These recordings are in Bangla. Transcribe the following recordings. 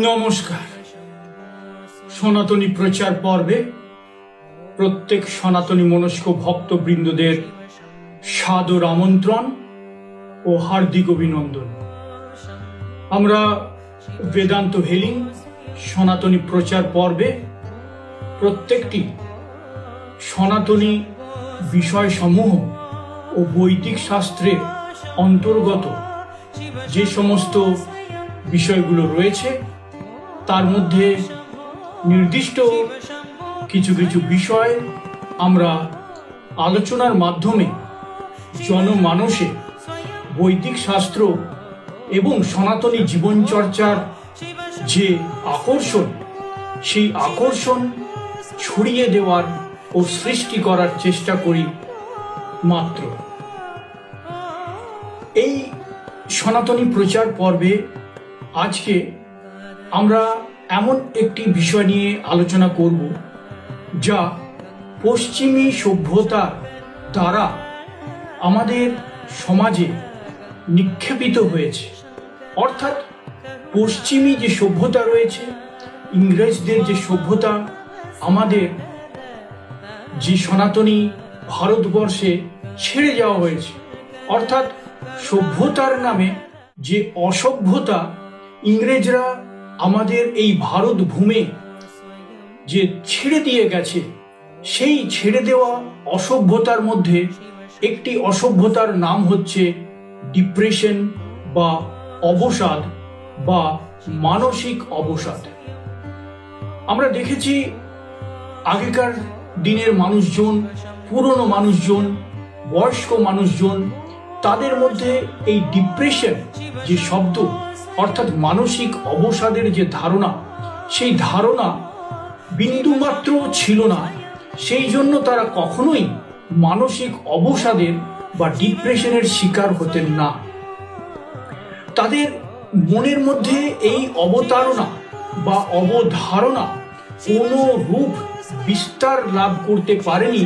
নমস্কার। সনাতনী প্রচার পর্বে প্রত্যেক সনাতনী মনস্ক ভক্তবৃন্দদের সাদর আমন্ত্রণ ও হার্দিক অভিনন্দন। আমরা বেদান্ত হিলিং সনাতনী প্রচার পর্বে প্রত্যেকটি সনাতনী বিষয়সমূহ ও বৈদিক শাস্ত্রের অন্তর্গত যে সমস্ত বিষয়গুলো রয়েছে তার মধ্যে নির্দিষ্ট কিছু কিছু বিষয় আমরা আলোচনার মাধ্যমে জনমানসে বৈদিক শাস্ত্র এবং সনাতনী জীবনচর্চার যে আকর্ষণ, সেই আকর্ষণ ছড়িয়ে দেওয়ার ও সৃষ্টি করার চেষ্টা করি মাত্র। এই সনাতনী প্রচার পর্বে আজকে আমরা এমন একটি বিষয় নিয়ে আলোচনা করব যা পশ্চিমী সভ্যতার দ্বারা আমাদের সমাজে নিক্ষেপিত হয়েছে। অর্থাৎ পশ্চিমী যে সভ্যতা রয়েছে, ইংরেজদের যে সভ্যতা আমাদের যে সনাতনী ভারতবর্ষে ছেড়ে যাওয়া হয়েছে, অর্থাৎ সভ্যতার নামে যে অসভ্যতা ইংরেজরা আমাদের এই ভারত ভূমে যে ছেড়ে দিয়ে গেছে, সেই ছেড়ে দেওয়া অসভ্যতার মধ্যে একটি অসভ্যতার নাম হচ্ছে ডিপ্রেশন বা অবসাদ বা মানসিক অবসাদ। আমরা দেখেছি আগেকার দিনের মানুষজন, পুরনো মানুষজন, বয়স্ক মানুষজন, তাদের মধ্যে এই ডিপ্রেশন যে শব্দ অর্থাৎ মানসিক অবসাদের যে ধারণা, সেই ধারণা বিন্দুমাত্র ছিল না। সেই জন্য তারা কখনোই মানসিক অবসাদের বা ডিপ্রেশনের শিকার হতেন না। তাদের মনের মধ্যে এই অবতারণা বা অবধারণা কোনো রূপ বিস্তার লাভ করতে পারেনি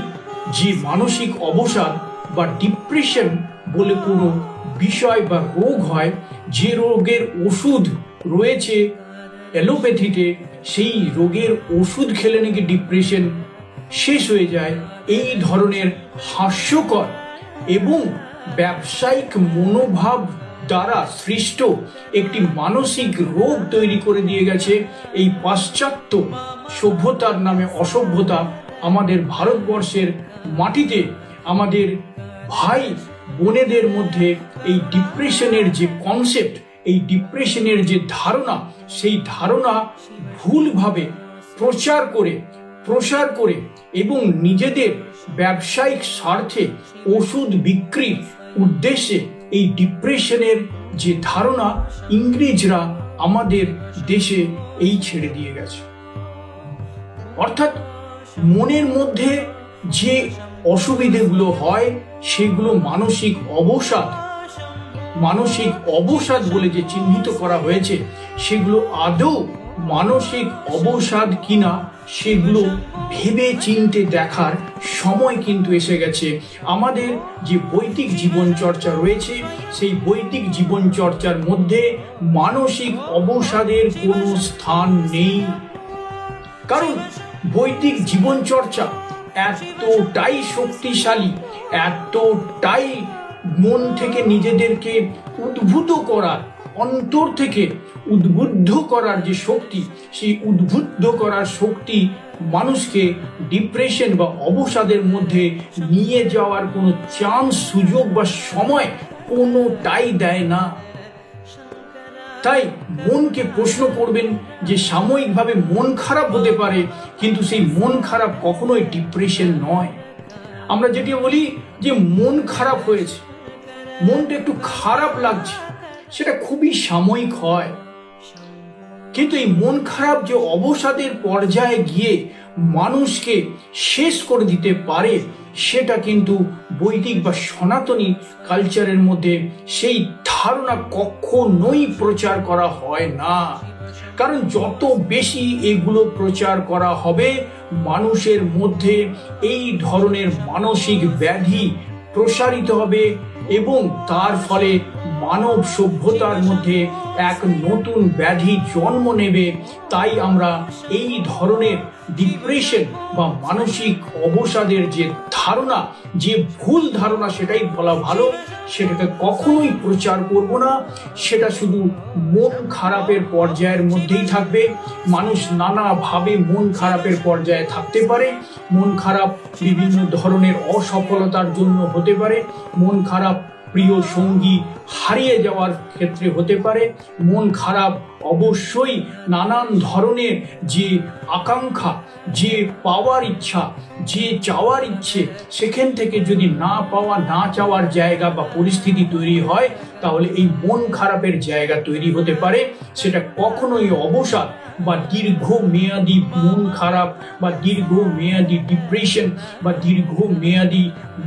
যে মানসিক অবসাদ বা ডিপ্রেশন বলে কোনো বিষয় বা রোগ হয়, যে রোগের ওষুধ রয়েছে অ্যালোপ্যাথিতে, সেই রোগের ওষুধ খেলে নাকি ডিপ্রেশন শেষ হয়ে যায়। এই ধরনের হাস্যকর এবং ব্যবসায়িক মনোভাব দ্বারা সৃষ্ট একটি মানসিক রোগ তৈরি করে দিয়ে গেছে এই পাশ্চাত্য সভ্যতার নামে অসভ্যতা আমাদের ভারতবর্ষের মাটিতে। আমাদের ভাই বোনেদের মধ্যে এই ডিপ্রেশনের যে কনসেপ্ট, এই ডিপ্রেশনের যে ধারণা, সেই ধারণা ভুলভাবে প্রসার করে এবং নিজেদের ব্যবসায়িক স্বার্থে ওষুধ বিক্রির উদ্দেশ্যে এই ডিপ্রেশনের যে ধারণা ইংরেজরা আমাদের দেশে এই ছেড়ে দিয়ে গেছে। অর্থাৎ মনের মধ্যে যে অসুবিধেগুলো হয় সেগুলো মানসিক অবসাদ বলে যে চিহ্নিত করা হয়েছে, সেগুলো আদৌ মানসিক অবসাদ কিনা সেগুলো ভেবে চিনতে দেখার সময় কিন্তু এসে গেছে। আমাদের যে বৈদিক জীবন চর্চা রয়েছে, সেই বৈদিক জীবন চর্চার মধ্যে মানসিক অবসাদের কোনো স্থান নেই। কারণ বৈদিক জীবন চর্চা এতটাই শক্তিশালী, এতটাই মন থেকে নিজেদেরকে উদ্বুদ্ধ করার, অন্তর থেকে উদ্বুদ্ধ করার যে শক্তি, সেই উদ্বুদ্ধ করার শক্তি মানুষকে ডিপ্রেশন বা অবসাদের মধ্যে নিয়ে যাওয়ার কোনো চান্স, সুযোগ বা সময় কোনোটাই দেয় না। তাই মনকে প্রশ্ন করবেন যে সাময়িকভাবে মন খারাপ হতে পারে, কিন্তু সেই মন খারাপ কখনোই ডিপ্রেশন নয়। আমরা যেটি বলি যে মন খারাপ হয়েছে, মনটা একটু খারাপ লাগছে, সেটা খুবই সাময়িক হয়। কিন্তু এই মন খারাপ যে অবসাদের পর্যায়ে গিয়ে মানুষকে শেষ করে দিতে পারে, সেটা কিন্তু বৈদিক বা সনাতনী কালচারের মধ্যে সেই ধারণা কখনোই প্রচার করা হয় না। কারণ যত বেশি এগুলো প্রচার করা হবে, মানুষের মধ্যে এই ধরনের মানসিক ব্যাধি প্রসারিত হবে এবং তার ফলে মানব সভ্যতার মধ্যে এক নতুন ব্যাধি জন্ম নেবে। তাই আমরা এই ধরনের ডিপ্রেশন বা মানসিক অবসাদের যে ধারণা, যে ভুল ধারণা সেটাই বলা ভালো, সেটাকে কখনোই প্রচার করব না। সেটা শুধু মন খারাপের পর্যায়ের মধ্যেই থাকবে। মানুষ নানাভাবে মন খারাপের পর্যায়ে থাকতে পারে। মন খারাপ বিভিন্ন ধরনের অসফলতার জন্য হতে পারে। মন খারাপ প্রিয় সঙ্গী হারিয়ে যাওয়ার ক্ষেত্রে হতে পারে। মন খারাপ অবশ্যই নানান ধরনের যে আকাঙ্ক্ষা, যে পাওয়ার ইচ্ছা, যে চাওয়ার ইচ্ছে, সেখান থেকে যদি না পাওয়া না চাওয়ার জায়গা বা পরিস্থিতি তৈরি হয়, তাহলে এই মন খারাপের জায়গা তৈরি হতে পারে। সেটা কখনোই অবসাদ বা দীর্ঘমেয়াদী মন খারাপ বা দীর্ঘমেয়াদী ডিপ্রেশন বা দীর্ঘমেয়াদী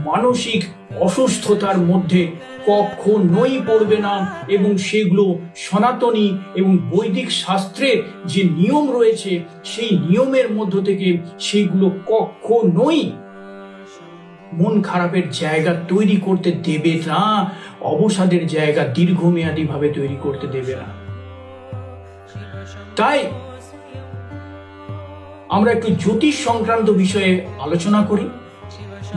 মানসিক অসুস্থতার মধ্যে কখনোই পড়বে না। এবং সেগুলো সনাতনী এবং বৈদিক শাস্ত্রের যে নিয়ম রয়েছে, সেই নিয়মের মধ্য থেকে সেগুলো কখনোই মন খারাপের জায়গা তৈরি করতে দেবে না, অবসাদের জায়গা দীর্ঘমেয়াদী ভাবে তৈরি করতে দেবে না। তাই আমরা একটু জ্যোতিষ সংক্রান্ত বিষয়ে আলোচনা করি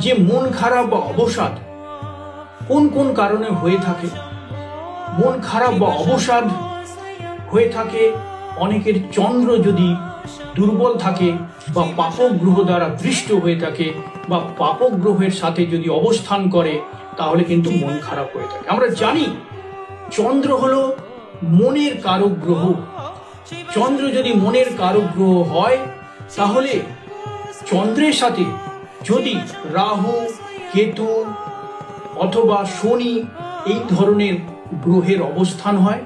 যে মন খারাপ বা অবসাদ কোন কোন কারণে হয়ে থাকে। মন খারাপ বা অবসাদ হয়ে থাকে অনেকের চন্দ্র যদি দুর্বল থাকে বা পাপক গ্রহ দ্বারা দৃষ্ট হয়ে থাকে বা পাপক গ্রহের সাথে যদি অবস্থান করে, তাহলে কিন্তু মন খারাপ হয়ে থাকে। আমরা জানি চন্দ্র হলো মনের কারক গ্রহ। চন্দ্র যদি মনের কারক গ্রহ হয়, তাহলে চন্দ্রের সাথে যদি রাহু, কেতু অথবা শনি এই ধরনের গ্রহের অবস্থান হয়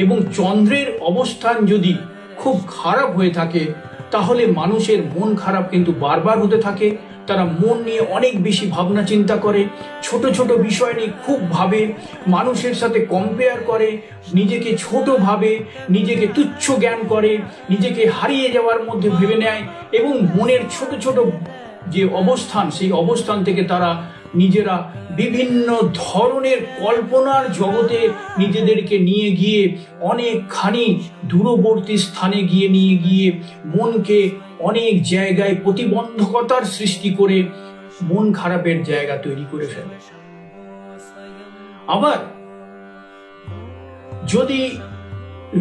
এবং চন্দ্রের অবস্থান যদি খুব খারাপ হয়ে থাকে, তাহলে মানুষের মন খারাপ কিন্তু বারবার হতে থাকে। তারা মন নিয়ে অনেক বেশি ভাবনা চিন্তা করে, ছোট ছোট বিষয় নিয়ে খুব ভাবে, মানুষের সাথে কম্পেয়ার করে, নিজেকে ছোট ভাবে, নিজেকে তুচ্ছ জ্ঞান করে, নিজেকে হারিয়ে যাওয়ার মধ্যে ভেবে নেয় এবং মনের ছোট ছোট যে অবস্থান, সেই অবস্থান থেকে তারা নিজেরা বিভিন্ন ধরনের কল্পনার জগতে নিজেদেরকে নিয়ে গিয়ে অনেকখানি দূরবর্তী স্থানে নিয়ে গিয়ে মনকে অনেক জায়গায় প্রতিবন্ধকতার সৃষ্টি করে মন খারাপের জায়গা তৈরি করে ফেলে। আবার যদি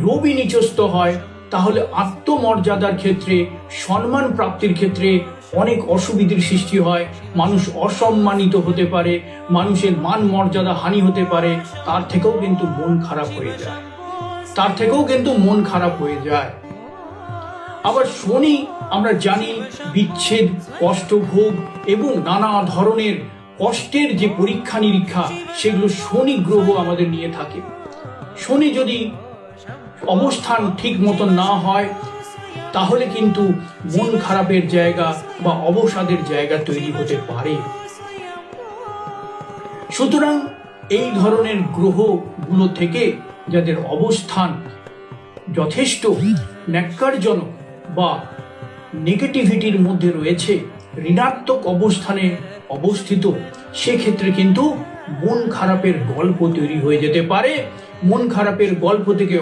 রবি নিচস্থ হয়, তাহলে আত্মমর্যাদার ক্ষেত্রে, সম্মান প্রাপ্তির ক্ষেত্রে অনেক অসুবিধার সৃষ্টি হয়। মানুষ অসম্মানিত হতে পারে, মানুষের মান মর্যাদা হানি হতে পারে। তার থেকেও কিন্তু মন খারাপ হয়ে যায়। আবার শনি আমরা জানি বিচ্ছেদ, কষ্টভোগ এবং নানা ধরনের কষ্টের যে পরীক্ষা নিরীক্ষা, সেগুলো শনি গ্রহ আমাদের নিয়ে থাকে। শনি যদি অবস্থান ঠিক মতো না হয়, তাহলে কিন্তু মন খারাপের জায়গা বা অবসাদের জায়গা তৈরি হতে পারে। সুতরাং এই ধরনের গ্রহগুলো থেকে যাদের অবস্থান যথেষ্ট ন্যাক্কারজনক বা নেগেটিভিটির মধ্যে রয়েছে, ঋণাত্মক অবস্থানে অবস্থিত, সেক্ষেত্রে কিন্তু মন খারাপের গল্প তৈরি হয়ে যেতে পারে। মন খারাপের গল্প থেকে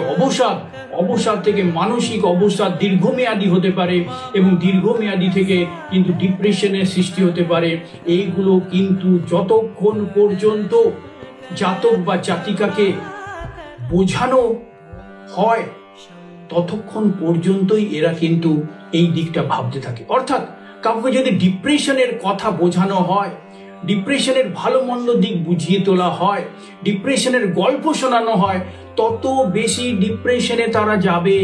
অবসাদ থেকে মানসিক অবসাদ দীর্ঘমেয়াদী হতে পারে এবং দীর্ঘমেয়াদী থেকে কিন্তু ডিপ্রেশনের সৃষ্টি হতে পারে। এইগুলো কিন্তু যতক্ষণ পর্যন্ত জাতক বা জাতিকাকে বোঝানো হয়, ততক্ষণ পর্যন্তই এরা কিন্তু এই দিকটা ভাবতে থাকে। অর্থাৎ কাউকে যদি ডিপ্রেশনের কথা বোঝানো হয়, ডিপ্রেশনের ভালো মন্দ দিক বুঝিয়ে তোলা হয়, ডিপ্রেশনের গল্প শোনানো হয়, তত বেশি ডিপ্রেশনে তারা যাবে।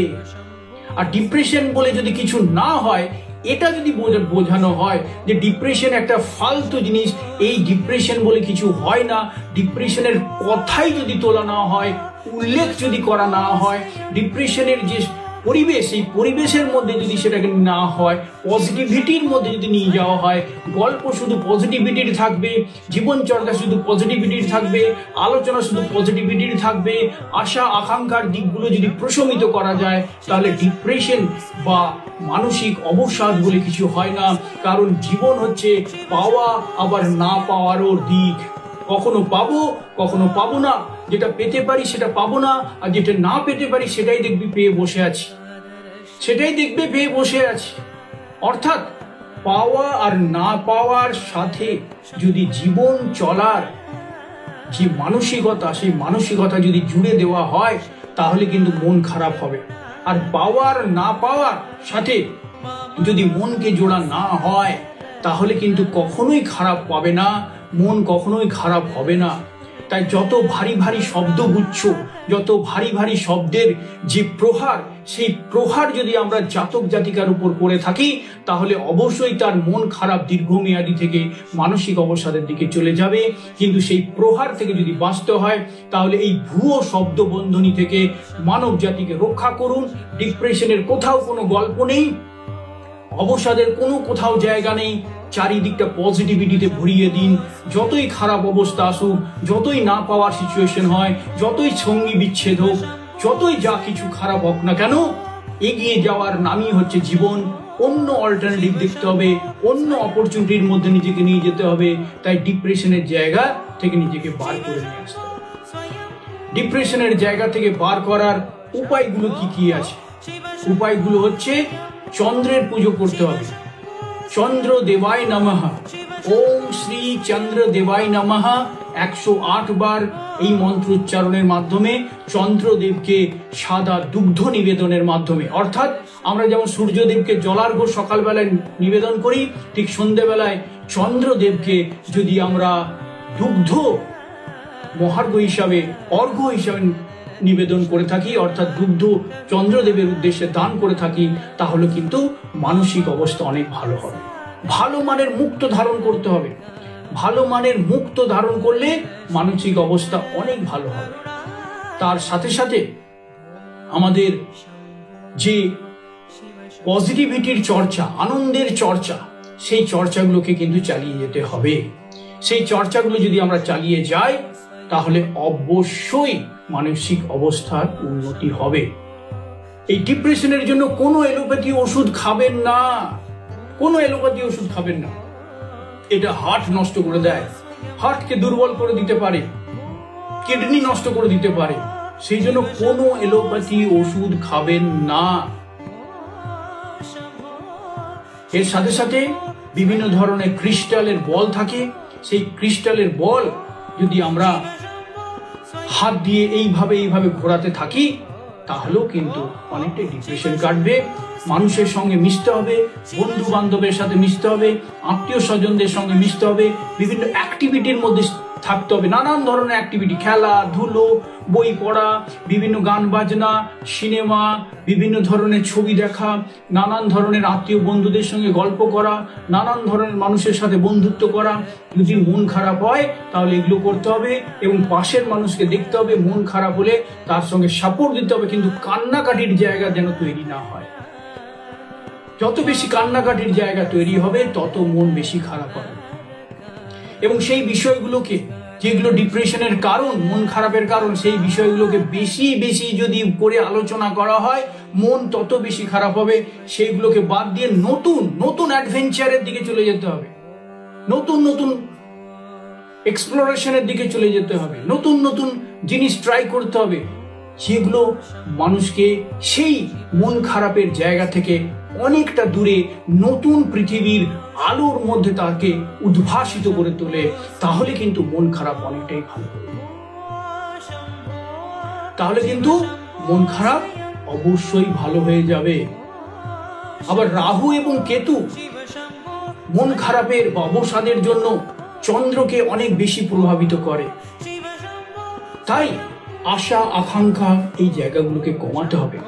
আর ডিপ্রেশন বলে যদি কিছু না হয়, এটা যদি বোঝানো হয় যে ডিপ্রেশন একটা ফালতু জিনিস, এই ডিপ্রেশন বলে কিছু হয় না, ডিপ্রেশনের কথাই যদি তোলা না হয়, উল্লেখ যদি করা না হয়, ডিপ্রেশনের যে পরিবেশ, এই পরিবেশের মধ্যে যদি সেটাকে না হয়, পজিটিভিটির মধ্যে যদি নিয়ে যাওয়া হয়, গল্প শুধু পজিটিভিটির থাকবে, জীবনচর্চা শুধু পজিটিভিটির থাকবে, আলোচনা শুধু পজিটিভিটির থাকবে, আশা আকাঙ্ক্ষার দিকগুলো যদি প্রশমিত করা যায়, তাহলে ডিপ্রেশন বা মানসিক অবসাদ বলে কিছু হয় না। কারণ জীবন হচ্ছে পাওয়া আবার না পাওয়ারও দিক। কখনো পাবো, কখনো পাবো না, যেটা পেতে পারি সেটা পাবো না, আর যেটা না পেতে পারি সেটাই দেখবি পেয়ে বসে আছি, সেটাই দেখবে পেয়ে বসে আছি। অর্থাৎ পাওয়া আর না পাওয়ার সাথে যদি জীবন চলার যে মানসিকতা, সেই মানসিকতা যদি জুড়ে দেওয়া হয় তাহলে কিন্তু মন খারাপ হবে। আর পাওয়ার না পাওয়ার সাথে যদি মনকে জোড়া না হয় তাহলে কিন্তু কখনোই খারাপ পাবে না, মন কখনোই খারাপ হবে না। তাই যত ভারী ভারী শব্দগুচ্ছ, যত ভারী ভারী শব্দের যে প্রহার, সেই প্রহার যদি আমরা জাতক জাতিকার উপর করে থাকি তাহলে অবশ্যই তার মন খারাপ দীর্ঘমেয়াদী থেকে মানসিক অবসাদের দিকে চলে যাবে। কিন্তু সেই প্রহার থেকে যদি বাঁচতে হয় তাহলে এই ভুয়ো শব্দ বন্ধনী থেকে মানব জাতিকে রক্ষা করুন। ডিপ্রেশনের কোথাও কোনো গল্প নেই, অবসাদের কোনো কোথাও জায়গা নেই। চারিদিকটা পজিটিভিটিতে ভরিয়ে দিন। যতই খারাপ অবস্থা আসুক, যতই না পাওয়ার সিচুয়েশন হয়, যতই সঙ্গী বিচ্ছেদ হোক, যতই যা কিছু খারাপ হোক না কেন, এগিয়ে যাওয়ার নামই হচ্ছে জীবন। অন্য অল্টারনেটিভ দেখতে হবে, অন্য অপরচুনিটির মধ্যে নিজেকে নিয়ে যেতে হবে। তাই ডিপ্রেশনের জায়গা থেকে নিজেকে বার করে নিয়ে আসতে হবে। ডিপ্রেশনের জায়গা থেকে বার করার উপায়গুলো কি কি আছে? উপায়গুলো হচ্ছে চন্দ্রের পুজো করতে হবে। চন্দ্র দেবায় নমঃ, ওম শ্রী চন্দ্র দেবায় নমঃ 108 বার এই মন্ত্র উচ্চারণের মাধ্যমে চন্দ্রদেবকে সাদা দুগ্ধ নিবেদনের মাধ্যমে, অর্থাৎ আমরা যেমন সূর্যদেবকে জলার্ঘ্য সকালবেলায় নিবেদন করি, ঠিক সন্ধ্যেবেলায় চন্দ্রদেবকে যদি আমরা দুগ্ধ মহার্ঘ্য হিসাবে, অর্ঘ্য হিসাবে নিবেদন করে থাকি, অর্থাৎ দুগ্ধ চন্দ্রদেবের উদ্দেশ্যে দান করে থাকি, তাহলে কিন্তু মানসিক অবস্থা অনেক ভালো হবে। ভালো মানের মুক্ত ধারণ করতে হবে। ভালো মানের মুক্ত ধারণ করলে মানসিক অবস্থা অনেক ভালো হবে। তার সাথে সাথে আমাদের যে পজিটিভিটির চর্চা, আনন্দের চর্চা, সেই চর্চাগুলোকে কিন্তু চালিয়ে যেতে হবে। সেই চর্চাগুলো যদি আমরা চালিয়ে যাই তাহলে অবশ্যই মানসিক অবস্থার উন্নতি হবে। এই ডিপ্রেশনের জন্য কোনো এলোপ্যাথি ওষুধ খাবেন না, কোনো এলোপ্যাথি ওষুধ খাবেন না। এটা হার্ট নষ্ট করে দেয়, হার্টকে দুর্বল করে দিতে পারে, কিডনি নষ্ট করে দিতে পারে। সেই জন্য কোনো এলোপ্যাথি ওষুধ খাবেন না। এর সাথে সাথে বিভিন্ন ধরনের ক্রিস্টালের বল থাকে, সেই ক্রিস্টালের বল যদি আমরা হাত দিয়ে এইভাবে ঘোরাতে থাকি তাহলেও কিন্তু অনেকটাই ডিপ্রেশন কাটবে। মানুষের সঙ্গে মিশতে হবে, বন্ধু বান্ধবের সাথে মিশতে হবে, আত্মীয় স্বজনদের সঙ্গে মিশতে হবে, বিভিন্ন অ্যাক্টিভিটির মধ্যে থাকতে হবে। নানান ধরনের অ্যাক্টিভিটি, খেলা ধুলো, বই পড়া, বিভিন্ন গান বাজনা, সিনেমা, বিভিন্ন ধরনের ছবি দেখা, নানান ধরনের আত্মীয় বন্ধুদের সঙ্গে গল্প করা, নানান ধরনের মানুষের সাথে বন্ধুত্ব করা। যদি মন খারাপ হয় তাহলে এগুলো করতে হবে এবং পাশের মানুষকে দেখতে হবে। মন খারাপ হলে তার সঙ্গে সাপোর্ট দিতে হবে, কিন্তু কান্নাকাটির জায়গা যেন তৈরি না হয়। যত বেশি কান্নাকাটির জায়গা তৈরি হবে তত মন বেশি খারাপ হবে। এবং সেই বিষয়গুলোকে, যেগুলো ডিপ্রেশনের কারণ, মন খারাপের কারণ, সেই বিষয়গুলোকে বেশি বেশি যদি করে আলোচনা করা হয় মন তত বেশি খারাপ হবে। সেইগুলোকে বাদ দিয়ে নতুন নতুন অ্যাডভেঞ্চারের দিকে চলে যেতে হবে, নতুন নতুন এক্সপ্লোরেশনের দিকে চলে যেতে হবে, নতুন নতুন জিনিস ট্রাই করতে হবে, যেগুলো মানুষকে সেই মন খারাপের জায়গা থেকে অনেকটা দূরে নতুন পৃথিবীর আলোর মধ্যে তাকে উদ্ভাসিত করে তোলে। তাহলে কিন্তু মন খারাপ অনেকটাই ভালো হবে। তাহলে কিন্তু মন খারাপ অবশ্যই ভালো হয়ে যাবে। আবার রাহু এবং কেতু মন খারাপের বা অবসাদের জন্য চন্দ্রকে অনেক বেশি প্রভাবিত করে। তাই আশা আকাঙ্ক্ষা এই জায়গাগুলোকে কমাতে হবে,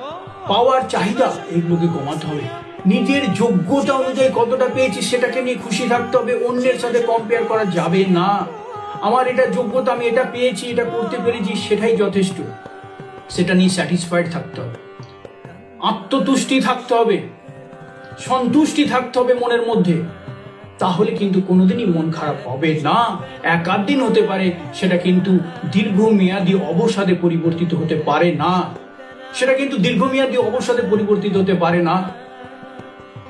পাওয়ার চাহিদা এইগুলোকে কমাতে হবে। নিজের যোগ্যতা অনুযায়ী কতটা পেয়েছি সেটাকে নিয়ে খুশি থাকতে হবে, অন্যের সাথে কম্পেয়ার করা যাবে না। আমার এটা যোগ্যতা, আমি এটা পেয়েছি, এটা করতে পেরেছি, সেটাই যথেষ্ট। সেটা নিয়ে স্যাটিসফাইড থাকতে হবে, আত্মতুষ্টি থাকতে হবে, সন্তুষ্টি থাকতে হবে মনের মধ্যে। তাহলে কিন্তু কোনোদিনই মন খারাপ হবে না। এক আধ দিন হতে পারে, সেটা কিন্তু দীর্ঘমেয়াদী অবসাদে পরিবর্তিত হতে পারে না। সেটা কিন্তু দীর্ঘমেয়াদী অবসাদে পরিবর্তিত হতে পারে না।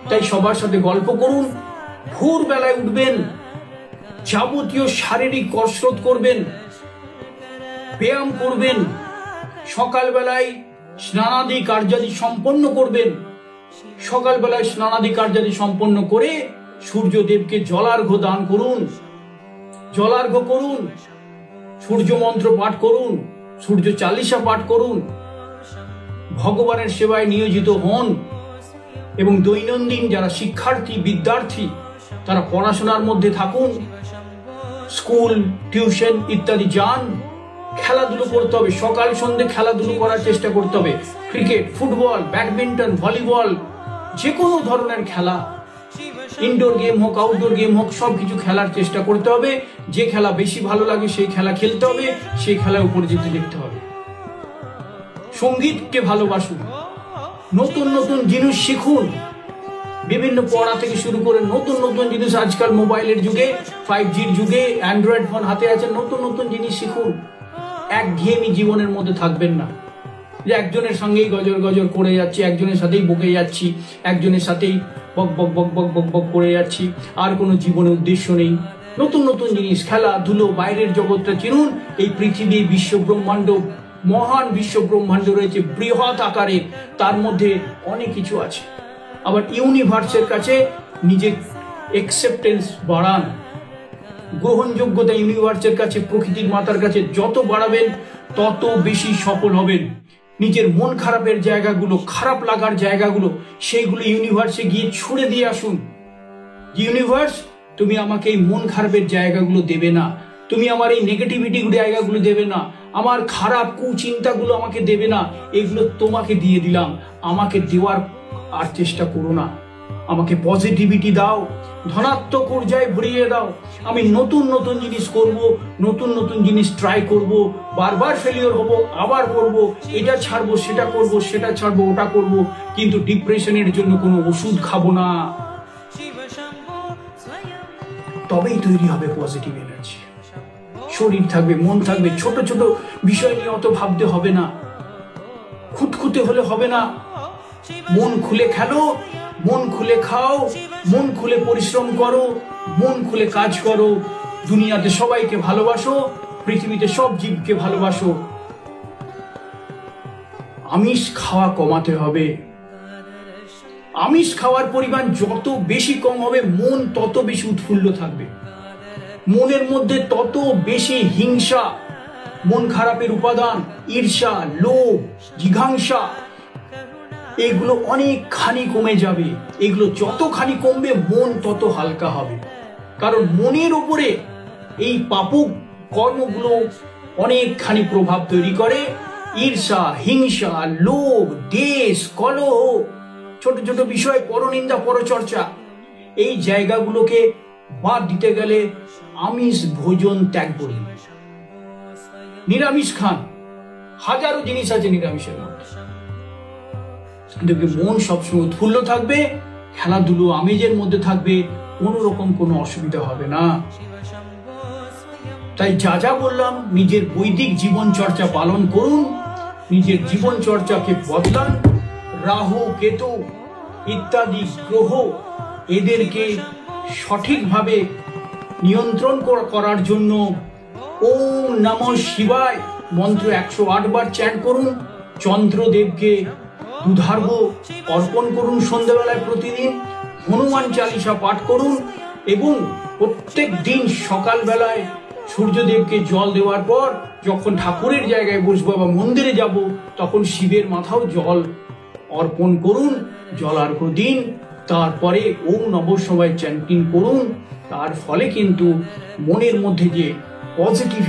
তাই সবার সাথে গল্প করুন, ভোর বেলায় উঠবেন, যাবতীয় শারীরিক কসরত করবেন, ব্যায়াম করবেন, সকালবেলায় স্নানাদি কার্যাদি সম্পন্ন করবেন। সকালবেলায় স্নানাদি কার্যাদি সম্পন্ন করে সূর্যদেবকে জলার্ঘ্য দান করুন, জলার্ঘ্য করুন, সূর্য মন্ত্র পাঠ করুন, সূর্য চালিসা পাঠ করুন, ভগবানের সেবায় নিয়োজিত হন এবং দৈনন্দিন যারা শিক্ষার্থী বিদ্যার্থী তারা পড়াশোনার মধ্যে থাকুন, স্কুল টিউশন ইত্যাদি যান। খেলাধুলো করতে হবে, সকাল সন্ধ্যে খেলাধুলো করার চেষ্টা করতে হবে। ক্রিকেট, ফুটবল, ব্যাডমিন্টন, ভলিবল, যে কোনো ধরনের খেলা, ইনডোর গেম হোক আউটডোর গেম হোক, সবকিছু খেলার চেষ্টা করতে হবে। যে খেলা বেশি ভালো লাগে সেই খেলা খেলতে হবে, সেই খেলার উপরে জিতে দেখতে হবে। সঙ্গীতকে ভালোবাসুন, নতুন নতুন জিনিস শিখুন, বিভিন্ন পড়া থেকে শুরু করে নতুন নতুন জিনিস। আজকাল মোবাইলের যুগে, 5Gর যুগে অ্যান্ড্রয়েড ফোন হাতে আছে, নতুন নতুন জিনিস শিখুন। একঘেয়েমি জীবনের মধ্যে থাকবেন না, যে একজনের সঙ্গেই গজর গজর করে যাচ্ছি, একজনের সাথেই বকে যাচ্ছি, একজনের সাথেই বক বক বক বক বক বক করে যাচ্ছি, আর কোনো জীবনে উদ্দেশ্য নেই। নতুন নতুন জিনিস, খেলাধুলো, বাইরের জগৎটা চিনুন। এই পৃথিবী, বিশ্ব ব্রহ্মাণ্ড, মহান বিশ্ব ব্রহ্মাণ্ড রয়েছে বৃহৎ আকারে, তার মধ্যে অনেক কিছু আছে। আবার ইউনিভার্সের কাছে নিজের অ্যাকসেপ্টেন্স বাড়ান, গ্রহণযোগ্যতা ইউনিভার্সের কাছে, প্রকৃতির মাতার কাছে যত বাড়াবেন তত বেশি সফল হবেন। নিজের মন খারাপের জায়গাগুলো, খারাপ লাগার জায়গাগুলো, সেইগুলো ইউনিভার্সে গিয়ে ছুড়ে দিয়ে আসুন। ইউনিভার্স, তুমি আমাকে এই মন খারাপের জায়গাগুলো দেবে না, তুমি আমার এই নেগেটিভিটি জায়গাগুলো দেবে না, আমার খারাপ কুচিন্তাগুলো আমাকে দেবে না, এগুলো তোমাকে দিয়ে দিলাম, আমাকে দেওয়ার আর চেষ্টা করো না। আমাকে পজিটিভিটি দাও, ধনাত্মক ঊর্জায় ভরিয়ে দাও। আমি নতুন নতুন জিনিস করব, নতুন নতুন জিনিস ট্রাই করব, বারবার ফেলিওর হব, আবার করব, এটা ছাড়বো, সেটা করব, সেটা ছাড়বো, ওটা করব, কিন্তু ডিপ্রেশনের জন্য কোনো ওষুধ খাবো না। তবেই তৈরি হবে পজিটিভ এনার্জি। শরীর থাকবে, মন থাকবে, ছোট ছোট বিষয় নিয়ে অত ভাবতে হবে না, খুঁতখুঁতে হলে হবে না। মন খুলে খেলো, মন খুলে খাও, মন খুলে পরিশ্রম করো, মন খুলে কাজ করো। দুনিয়াতে সবাইকে ভালোবাসো, পৃথিবীতে সব জীবকে ভালোবাসো। আমিষ খাওয়া কমাতে হবে। আমিষ খাওয়ার পরিমাণ যত বেশি কম হবে, মন তত বেশি উৎফুল্ল থাকবে। মনের মধ্যে তত বেশি হিংসা, মন খারাপের উপাদান, ঈর্ষা, লোভ, জিঘাংসা, এগুলো অনেকখানি কমে যাবে। এগুলো যতখানি কমবে মন তত হালকা হবে। কারণ মনের উপরে এই পাপক কর্মগুলো অনেকখানি প্রভাব তৈরি করে। ঈর্ষা, হিংসা, লোভ, দেশ, কলহ, ছোট ছোট বিষয়, পরনিন্দা, পরচর্চা, এই জায়গাগুলোকে বাদ দিতে গেলে আমিষ ভোজন ত্যাগ করুন, নিরামিষ খান। হাজারো জিনিস আছে নিরামিষের মধ্যে। দেখবে মন সবসময় উৎফুল্ল থাকবে, খেলাধুলো আমেজের মধ্যে থাকবে, কোনো রকম কোনো অসুবিধা হবে না। তাই যা যা বললাম, নিজের বৈদিক জীবন চর্চা পালন করুন, নিজের জীবন চর্চাকে বদলান। রাহু, কেতু ইত্যাদি গ্রহ, এদেরকে সঠিকভাবে নিয়ন্ত্রণ করার জন্য ওম নমঃ শিবায় মন্ত্র 108 বার চ্যান্ট করুন। চন্দ্রদেবকে দুধার্ঘ অর্পণ করুন সন্ধ্যাবেলায় প্রতিদিন। হনুমান চালিসা পাঠ করুন এবং প্রত্যেক দিন সকালবেলায় সূর্যদেবকে জল দেওয়ার পর যখন ঠাকুরের জায়গায় বসবো বা মন্দিরে যাব, তখন শিবের মাথাও জল অর্পণ করুন, জলার্ঘ্য দিন। তারপরে ওম নমঃ শিবায় চ্যান্টিং করুন। তার ফলে কিন্তু মনের মধ্যে যে পজিটিভ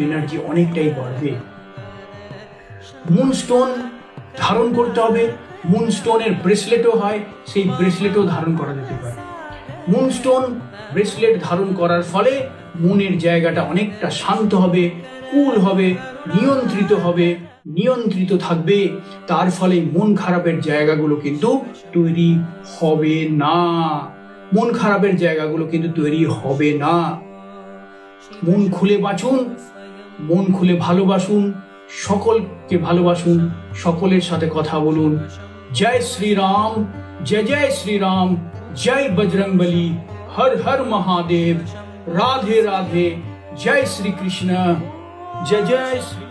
এনার্জি অনেকটাই বাড়বে। মুনস্টোন ধারণ করতে হবে। মুনস্টোনের ব্রেসলেটও হয়, সেই ব্রেসলেটও ধারণ করা যেতে পারে। মুনস্টোন ব্রেসলেট ধারণ করার ফলে মনের জায়গাটা অনেকটা শান্ত হবে, কুল হবে, নিয়ন্ত্রিত থাকবে। তার ফলে মন খারাপের জায়গাগুলো কিন্তু তৈরি হবে না। মন খুলে বাঁচুন, মন খুলে ভালোবাসুন, সকলকে ভালোবাসুন, সকলের সাথে কথা বলুন। জয় শ্রীরাম, জয় শ্রীরাম, জয় বজরংবলী, হর হর মহাদেব, রাধে রাধে, জয় শ্রী কৃষ্ণ। জয় জয় শ্রী